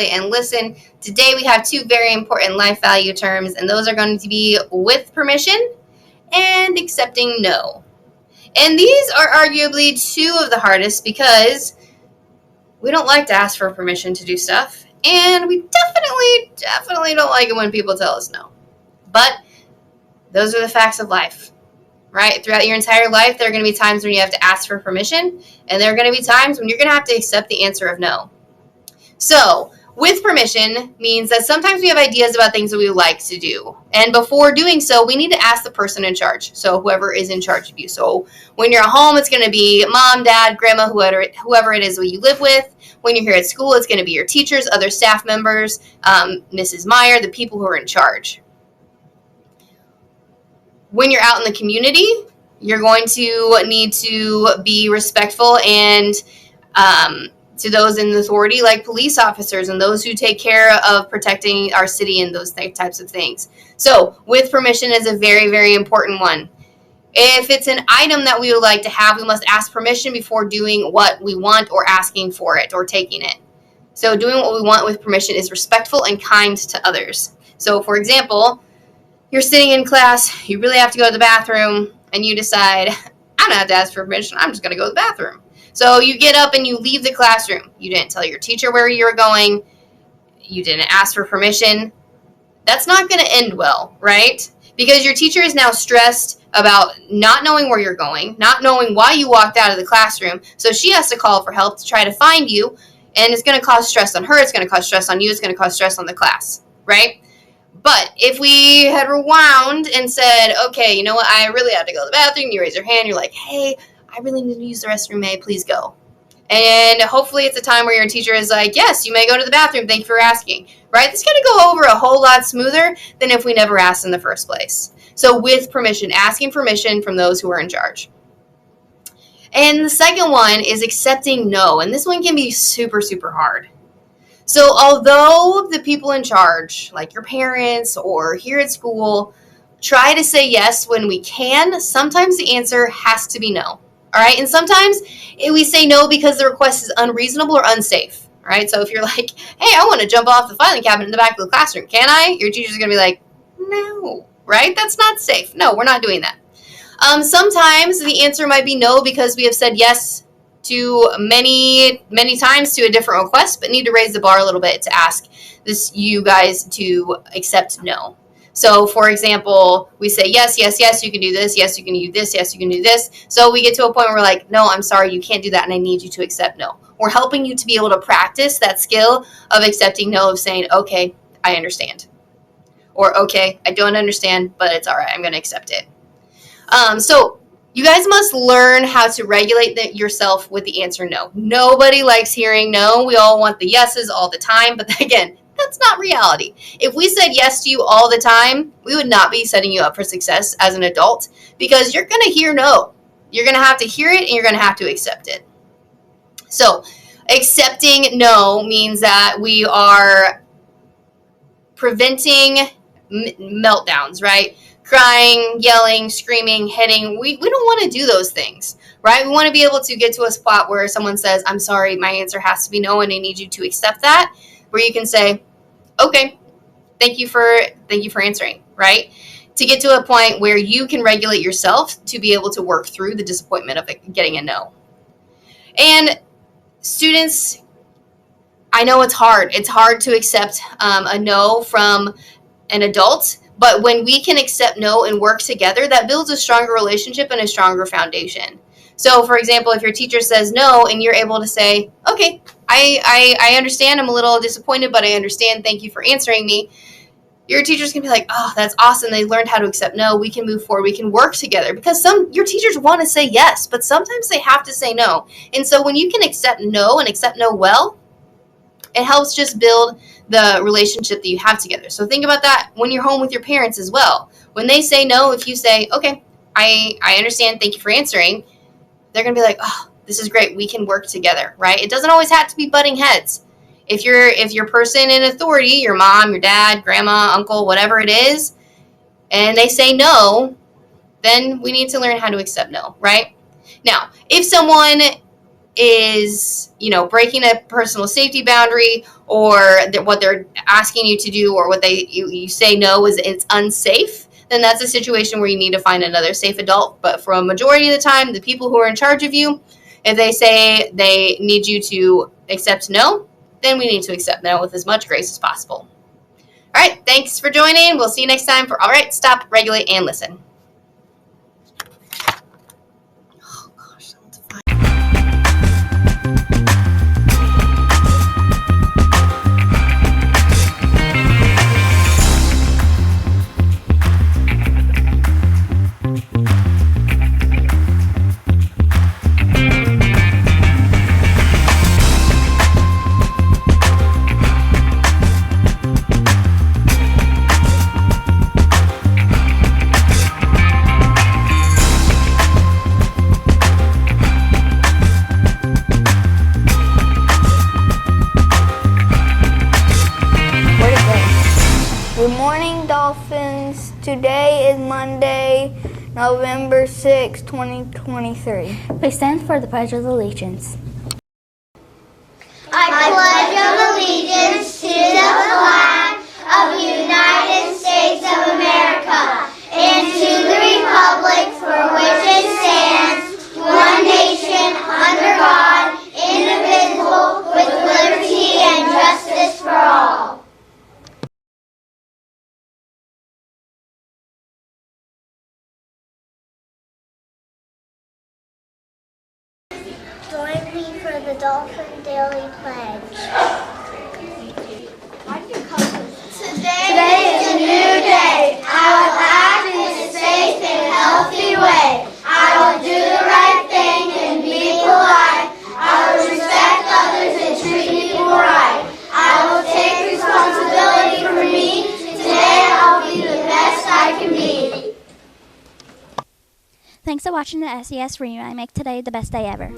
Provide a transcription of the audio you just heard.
isolate, and listen. Today we have two very important life value terms, and those are going to be with permission and accepting no. And these are arguably two of the hardest because we don't like to ask for permission to do stuff, and we definitely don't like it when people tell us no. But those are the facts of life, right? Throughout your entire life, there are going to be times when you have to ask for permission, and there are going to be times when you're going to have to accept the answer of no. So, with permission means that sometimes we have ideas about things that we would like to do. And before doing so, we need to ask the person in charge. So, whoever is in charge of you. So, when you're at home, it's going to be mom, dad, grandma, whoever it is that you live with. When you're here at school, it's going to be your teachers, other staff members, Mrs. Meyer, the people who are in charge. When you're out in the community, you're going to need to be respectful and to those in authority, like police officers and those who take care of protecting our city and those types of things. So, with permission is a very, very important one. If it's an item that we would like to have, we must ask permission before doing what we want or asking for it or taking it. So, doing what we want with permission is respectful and kind to others. So, for example, you're sitting in class, you really have to go to the bathroom, and you decide, I'm going to have to ask for permission, I'm just going to go to the bathroom. So you get up and you leave the classroom. You didn't tell your teacher where you were going. You didn't ask for permission. That's not going to end well, right? Because your teacher is now stressed about not knowing where you're going, not knowing why you walked out of the classroom. So she has to call for help to try to find you, and it's going to cause stress on her. It's going to cause stress on you. It's going to cause stress on the class, right? But if we had rewound and said, okay, you know what? I really have to go to the bathroom. You raise your hand. You're like, hey, I really need to use the restroom. May I please go? And hopefully it's a time where your teacher is like, yes, you may go to the bathroom. Thank you for asking. Right? It's going to go over a whole lot smoother than if we never asked in the first place. So with permission, asking permission from those who are in charge. And the second one is accepting no. And this one can be super, super hard. So although the people in charge, like your parents or here at school, try to say yes when we can, sometimes the answer has to be no. All right, and sometimes we say no because the request is unreasonable or unsafe. All right, so if you're like, hey, I want to jump off the filing cabinet in the back of the classroom, can I? Your teacher's going to be like, no, right? That's not safe. No, we're not doing that. Sometimes the answer might be no because we have said yes to many times to a different request, but need to raise the bar a little bit to ask you guys to accept no. So, for example, we say, yes, you can do this. Yes, you can do this. Yes, you can do this. So we get to a point where we're like, no, I'm sorry, you can't do that, and I need you to accept no. We're helping you to be able to practice that skill of accepting no, of saying, okay, I understand. Or, okay, I don't understand, but it's all right, I'm going to accept it. So you guys must learn how to regulate yourself with the answer no. Nobody likes hearing no. We all want the yeses all the time, but again, that's not reality. If we said yes to you all the time, we would not be setting you up for success as an adult because you're going to hear no. You're going to have to hear it and you're going to have to accept it. So accepting no means that we are preventing meltdowns, right? Crying, yelling, screaming, hitting. We don't want to do those things, right? We want to be able to get to a spot where someone says, I'm sorry, my answer has to be no, and I need you to accept that, where you can say, okay, thank you for answering, right? To get to a point where you can regulate yourself to be able to work through the disappointment of getting a no. And students, I know it's hard. It's hard to accept a no from an adult, but when we can accept no and work together, that builds a stronger relationship and a stronger foundation. So, for example, if your teacher says no and you're able to say, okay, I understand, I'm a little disappointed, but I understand, thank you for answering me. Your teacher's going to be like, oh, that's awesome. They learned how to accept no. We can move forward. We can work together. Because your teachers want to say yes, but sometimes they have to say no. And so when you can accept no and accept no well, it helps just build the relationship that you have together. So think about that when you're home with your parents as well. When they say no, if you say, okay, I understand, thank you for answering, they're going to be like, oh, this is great. We can work together, right? It doesn't always have to be butting heads. If your person in authority, your mom, your dad, grandma, uncle, whatever it is, and they say no, then we need to learn how to accept no, right? Now, if someone is, breaking a personal safety boundary, or that what they're asking you to do, or what you say no is it's unsafe, then that's a situation where you need to find another safe adult. But for a majority of the time, the people who are in charge of you, if they say they need you to accept no, then we need to accept no with as much grace as possible. All right, thanks for joining. We'll see you next time for All Right, Stop, Regulate, and Listen. Good morning, Dolphins. Today is Monday, November 6, 2023. Please stand for the Pledge of Allegiance. I pledge allegiance to the flag of the United States of America and to the republic for which it stands, one nation, under God, indivisible, with liberty and justice for all. Join me for the Dolphin Daily Pledge. Today is a new day. I will act in a safe and healthy way. I will do the right thing and be polite. I will respect others and treat people right. I will take responsibility for me. Today I'll be the best I can be. Thanks for watching the SES Reunion. I make today the best day ever.